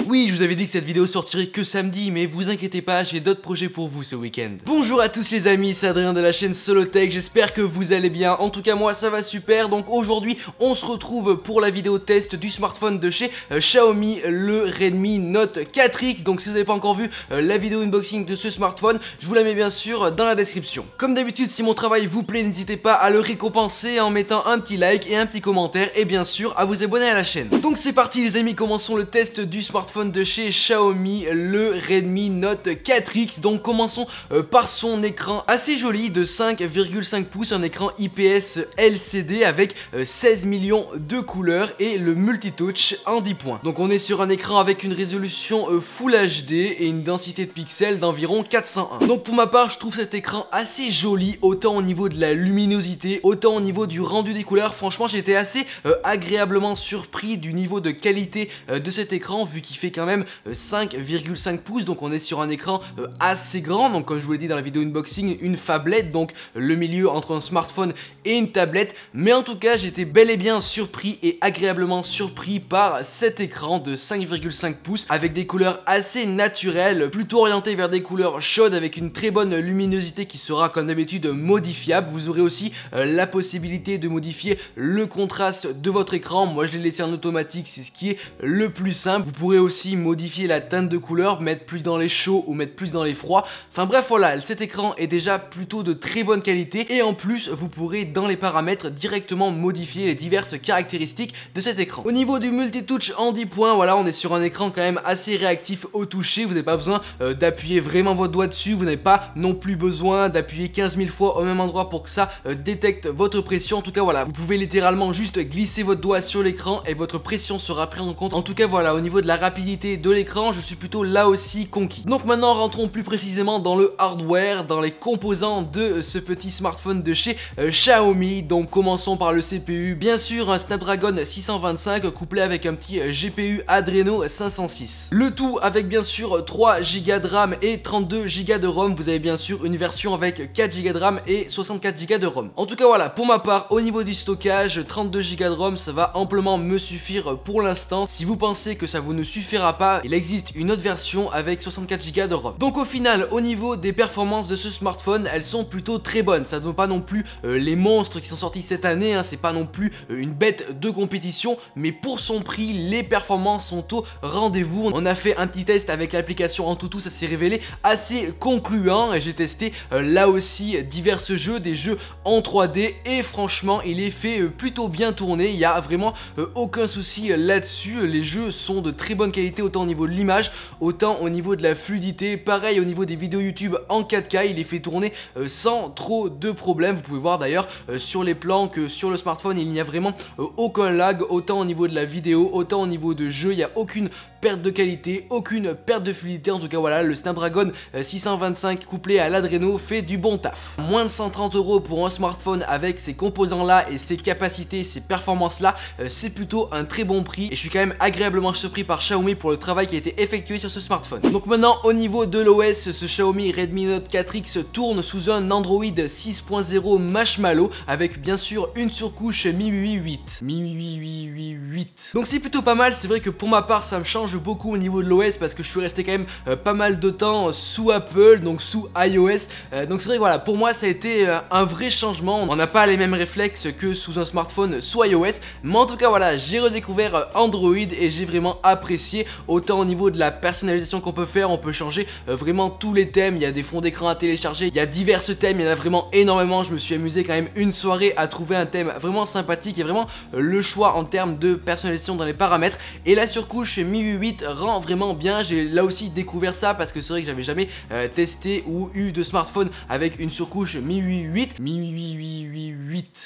Oui, je vous avais dit que cette vidéo sortirait que samedi, mais vous inquiétez pas, j'ai d'autres projets pour vous ce week-end. Bonjour à tous les amis, c'est Adrien de la chaîne Solotech, j'espère que vous allez bien. En tout cas moi ça va super, donc aujourd'hui on se retrouve pour la vidéo test du smartphone de chez Xiaomi, le Redmi Note 4X. Donc si vous n'avez pas encore vu la vidéo unboxing de ce smartphone, je vous la mets bien sûr dans la description. Comme d'habitude, si mon travail vous plaît, n'hésitez pas à le récompenser en mettant un petit like et un petit commentaire, et bien sûr à vous abonner à la chaîne. Donc c'est parti les amis, commençons le test du smartphone de chez Xiaomi, le Redmi Note 4X. Donc commençons par son écran assez joli de 5,5 pouces, un écran IPS LCD avec 16 millions de couleurs et le multitouch en 10 points. Donc on est sur un écran avec une résolution Full HD et une densité de pixels d'environ 401. Donc pour ma part, je trouve cet écran assez joli, autant au niveau de la luminosité, autant au niveau du rendu des couleurs. Franchement, j'étais assez agréablement surpris du niveau de qualité de cet écran, vu qu'il fait quand même 5,5 pouces. Donc on est sur un écran assez grand, donc comme je vous l'ai dit dans la vidéo unboxing, une phablette, donc le milieu entre un smartphone et une tablette. Mais en tout cas, j'étais bel et bien surpris et agréablement surpris par cet écran de 5,5 pouces avec des couleurs assez naturelles, plutôt orientées vers des couleurs chaudes avec une très bonne luminosité qui sera comme d'habitude modifiable. Vous aurez aussi la possibilité de modifier le contraste de votre écran. Moi je l'ai laissé en automatique, c'est ce qui est le plus simple. Vous pourrez aussi modifier la teinte de couleur, mettre plus dans les chauds ou mettre plus dans les froids. Enfin bref, voilà, cet écran est déjà plutôt de très bonne qualité et en plus vous pourrez dans les paramètres directement modifier les diverses caractéristiques de cet écran. Au niveau du multitouch en 10 points, voilà, on est sur un écran quand même assez réactif au toucher. Vous n'avez pas besoin d'appuyer vraiment votre doigt dessus, vous n'avez pas non plus besoin d'appuyer 15 000 fois au même endroit pour que ça détecte votre pression. En tout cas voilà, vous pouvez littéralement juste glisser votre doigt sur l'écran et votre pression sera prise en compte. En tout cas voilà, au niveau de la rapidité de l'écran, je suis plutôt là aussi conquis. Donc maintenant rentrons plus précisément dans le hardware, dans les composants de ce petit smartphone de chez Xiaomi. Donc commençons par le CPU, bien sûr un Snapdragon 625 couplé avec un petit GPU Adreno 506. Le tout avec bien sûr 3 Go de RAM et 32 Go de ROM. Vous avez bien sûr une version avec 4 Go de RAM et 64 Go de ROM. En tout cas voilà, pour ma part, au niveau du stockage, 32 Go de ROM ça va amplement me suffire pour l'instant. Si vous pensez que ça vous ne suffira pas, il existe une autre version avec 64 Go de ROM. Donc au final, au niveau des performances de ce smartphone, elles sont plutôt très bonnes. Ça ne vaut pas non plus les monstres qui sont sortis cette année, hein. C'est pas non plus une bête de compétition, mais pour son prix, les performances sont au rendez-vous. On a fait un petit test avec l'application Antutu, ça s'est révélé assez concluant et j'ai testé là aussi divers jeux, des jeux en 3D et franchement il est fait plutôt bien tourner. Il n'y a vraiment aucun souci là-dessus. Les jeux sont de très bonne qualité, autant au niveau de l'image, autant au niveau de la fluidité. Pareil au niveau des vidéos YouTube en 4K, il est fait tourner sans trop de problèmes. Vous pouvez voir d'ailleurs sur les plans que sur le smartphone il n'y a vraiment aucun lag, autant au niveau de la vidéo, autant au niveau de jeu. Il n'y a aucune perte de qualité, aucune perte de fluidité. En tout cas voilà, le Snapdragon 625 couplé à l'Adreno fait du bon taf. Moins de 130 € pour un smartphone avec ces composants là et ces capacités, ces performances là, c'est plutôt un très bon prix et je suis quand même agréablement surpris par Xiaomi pour le travail qui a été effectué sur ce smartphone. Donc maintenant au niveau de l'OS, ce Xiaomi Redmi Note 4X tourne sous un Android 6.0 Marshmallow avec bien sûr une surcouche MIUI 8. Donc c'est plutôt pas mal. C'est vrai que pour ma part ça me change beaucoup au niveau de l'OS parce que je suis resté quand même pas mal de temps sous Apple, donc sous iOS. Donc c'est vrai que voilà, pour moi ça a été un vrai changement. On n'a pas les mêmes réflexes que sous un smartphone sous iOS, mais en tout cas voilà, j'ai redécouvert Android et j'ai vraiment apprécié, autant au niveau de la personnalisation qu'on peut faire. On peut changer vraiment tous les thèmes, il y a des fonds d'écran à télécharger, il y a divers thèmes, il y en a vraiment énormément. Je me suis amusé quand même une soirée à trouver un thème vraiment sympathique et vraiment le choix en termes de personnalisation dans les paramètres. Et la surcouche MIUI 8 rend vraiment bien. J'ai là aussi découvert ça parce que c'est vrai que j'avais jamais testé ou eu de smartphone avec une surcouche MIUI 8.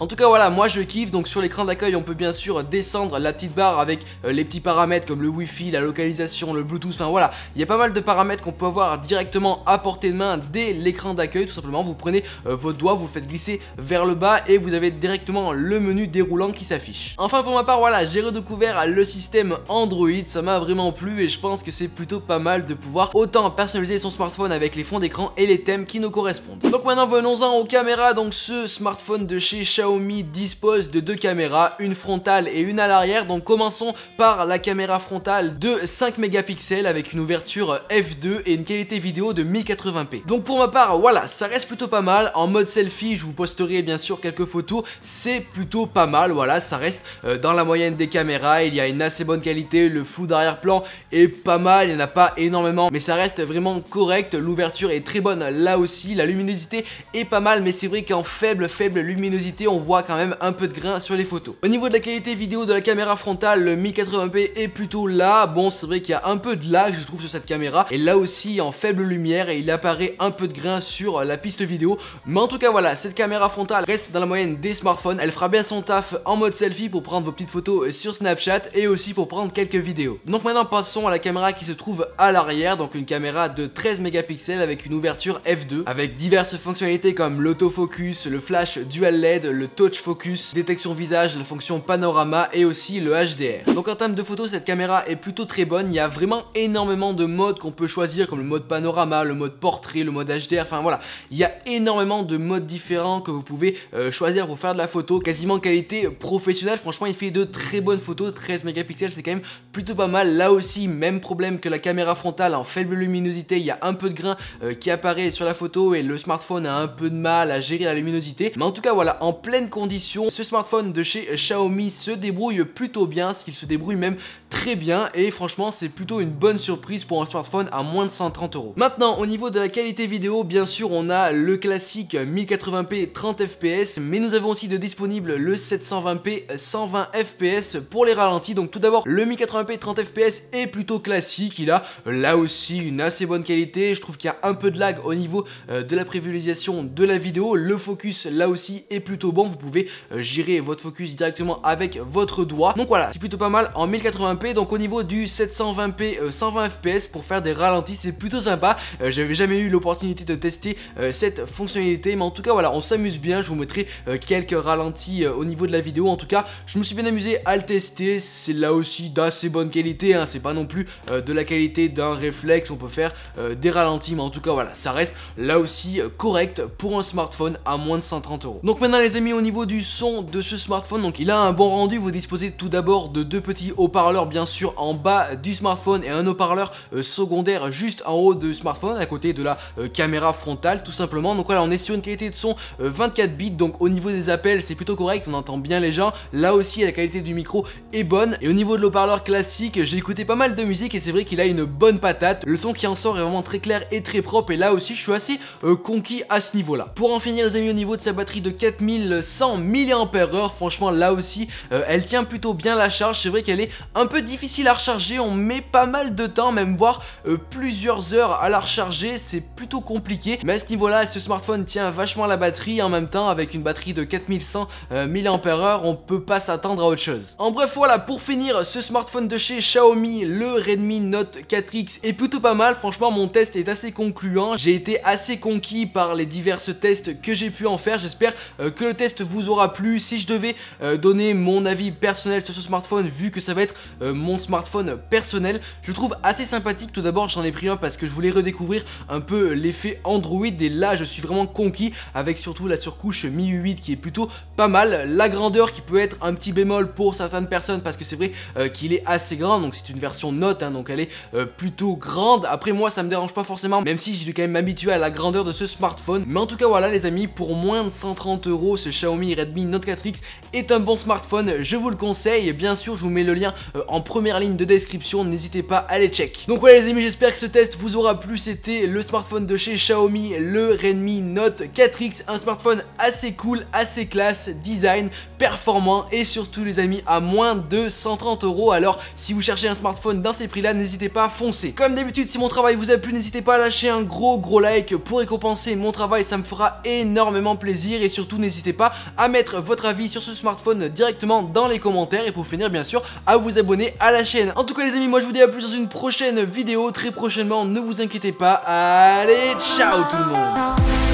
En tout cas voilà, moi je kiffe. Donc sur l'écran d'accueil on peut bien sûr descendre la petite barre avec les petits paramètres comme le Wi-Fi, la localisation, le Bluetooth. Enfin voilà, il y a pas mal de paramètres qu'on peut avoir directement à portée de main dès l'écran d'accueil. Tout simplement vous prenez votre doigt, vous le faites glisser vers le bas et vous avez directement le menu déroulant qui s'affiche. Enfin pour ma part voilà, j'ai redécouvert le système Android, ça m'a vraiment plu et je pense que c'est plutôt pas mal de pouvoir autant personnaliser son smartphone avec les fonds d'écran et les thèmes qui nous correspondent. Donc maintenant venons-en aux caméras. Donc ce smartphone de chez Xiaomi dispose de deux caméras, une frontale et une à l'arrière. Donc commençons par la caméra frontale de de 5 mégapixels avec une ouverture f2 et une qualité vidéo de 1080p. Donc pour ma part, voilà, ça reste plutôt pas mal. En mode selfie, je vous posterai bien sûr quelques photos, c'est plutôt pas mal, voilà, ça reste dans la moyenne des caméras, il y a une assez bonne qualité, le flou d'arrière-plan est pas mal, il n'y en a pas énormément, mais ça reste vraiment correct, l'ouverture est très bonne là aussi, la luminosité est pas mal, mais c'est vrai qu'en faible luminosité, on voit quand même un peu de grain sur les photos. Au niveau de la qualité vidéo de la caméra frontale, le 1080p est plutôt là, bon c'est vrai qu'il y a un peu de lag je trouve sur cette caméra, et là aussi en faible lumière, et il apparaît un peu de grain sur la piste vidéo, mais en tout cas voilà, cette caméra frontale reste dans la moyenne des smartphones, elle fera bien son taf en mode selfie pour prendre vos petites photos sur Snapchat et aussi pour prendre quelques vidéos. Donc maintenant passons à la caméra qui se trouve à l'arrière, donc une caméra de 13 mégapixels avec une ouverture f2, avec diverses fonctionnalités comme l'autofocus, le flash dual LED, le touch focus, détection visage, la fonction panorama et aussi le HDR. Donc en termes de photos, cette caméra est plutôt très bonne, il y a vraiment énormément de modes qu'on peut choisir comme le mode panorama, le mode portrait, le mode HDR, enfin voilà, il y a énormément de modes différents que vous pouvez choisir pour faire de la photo, quasiment qualité professionnelle. Franchement il fait de très bonnes photos, 13 mégapixels c'est quand même plutôt pas mal. Là aussi même problème que la caméra frontale, en faible luminosité, il y a un peu de grain qui apparaît sur la photo et le smartphone a un peu de mal à gérer la luminosité, mais en tout cas voilà, en pleine condition, ce smartphone de chez Xiaomi se débrouille plutôt bien, ce qu'il se débrouille même très bien, et franchement c'est plutôt une bonne surprise pour un smartphone à moins de 130 €. Maintenant au niveau de la qualité vidéo, bien sûr on a le classique 1080p 30 fps, mais nous avons aussi de disponible le 720p 120 fps pour les ralentis. Donc tout d'abord le 1080p 30 fps est plutôt classique, il a là aussi une assez bonne qualité, je trouve qu'il y a un peu de lag au niveau de la prévisualisation de la vidéo, le focus là aussi est plutôt bon, vous pouvez gérer votre focus directement avec votre doigt, donc voilà, c'est plutôt pas mal en 1080p. Donc au niveau du 720p 120 fps pour faire des ralentis, c'est plutôt sympa, j'avais jamais eu l'opportunité de tester cette fonctionnalité, mais en tout cas voilà, on s'amuse bien, je vous mettrai quelques ralentis au niveau de la vidéo. En tout cas je me suis bien amusé à le tester, c'est là aussi d'assez bonne qualité, hein. C'est pas non plus de la qualité d'un réflexe, on peut faire des ralentis, mais en tout cas voilà, ça reste là aussi correct pour un smartphone à moins de 130 €. Donc maintenant les amis, au niveau du son de ce smartphone, donc il a un bon rendu, vous disposez tout d'abord de deux petits haut-parleurs bien sûr en bas du smartphone et un haut-parleur secondaire juste en haut du smartphone à côté de la caméra frontale tout simplement. Donc voilà, on est sur une qualité de son 24 bits, donc au niveau des appels c'est plutôt correct, on entend bien les gens, là aussi la qualité du micro est bonne, et au niveau de l'haut-parleur classique, j'ai écouté pas mal de musique et c'est vrai qu'il a une bonne patate, le son qui en sort est vraiment très clair et très propre, et là aussi je suis assez conquis à ce niveau là. Pour en finir les amis, au niveau de sa batterie de 4100 mAh, franchement là aussi elle tient plutôt bien la charge, c'est vrai qu'elle est un peu difficile à recharger, on met pas mal de temps, même voire plusieurs heures à la recharger, c'est plutôt compliqué, mais à ce niveau là ce smartphone tient vachement la batterie, en même temps avec une batterie de 4100 mAh on peut pas s'attendre à autre chose. En bref voilà, pour finir, ce smartphone de chez Xiaomi, le Redmi Note 4X est plutôt pas mal, franchement mon test est assez concluant, j'ai été assez conquis par les divers tests que j'ai pu en faire, j'espère que le test vous aura plu. Si je devais donner mon avis personnel sur ce smartphone, vu que ça va être mon smartphone personnel, je le trouve assez sympathique. Tout d'abord j'en ai pris un parce que je voulais redécouvrir un peu l'effet Android, et là je suis vraiment conquis avec surtout la surcouche MIUI 8 qui est plutôt pas mal, la grandeur qui peut être un petit bémol pour certaines personnes parce que c'est vrai qu'il est assez grand, donc c'est une version Note hein, donc elle est plutôt grande. Après moi ça me dérange pas forcément, même si j'ai dû quand même m'habituer à la grandeur de ce smartphone, mais en tout cas voilà les amis, pour moins de 130 €, ce Xiaomi Redmi Note 4X est un bon smartphone, je vous le conseille. Bien sûr je vous mets le lien en première ligne de description, n'hésitez pas à les check. Donc voilà les amis, j'espère que ce test vous aura plu, c'était le smartphone de chez Xiaomi, le Redmi Note 4X, un smartphone assez cool, assez classe, design, performant et surtout les amis à moins de 130 €. Alors si vous cherchez un smartphone dans ces prix là, n'hésitez pas à foncer. Comme d'habitude, si mon travail vous a plu, n'hésitez pas à lâcher un gros like pour récompenser mon travail, ça me fera énormément plaisir, et surtout n'hésitez pas à mettre votre avis sur ce smartphone directement dans les commentaires, et pour finir bien sûr à vous abonner à la chaîne. En tout cas les amis, moi je vous dis à plus dans une prochaine vidéo très prochainement, ne vous inquiétez pas, allez ciao tout le monde.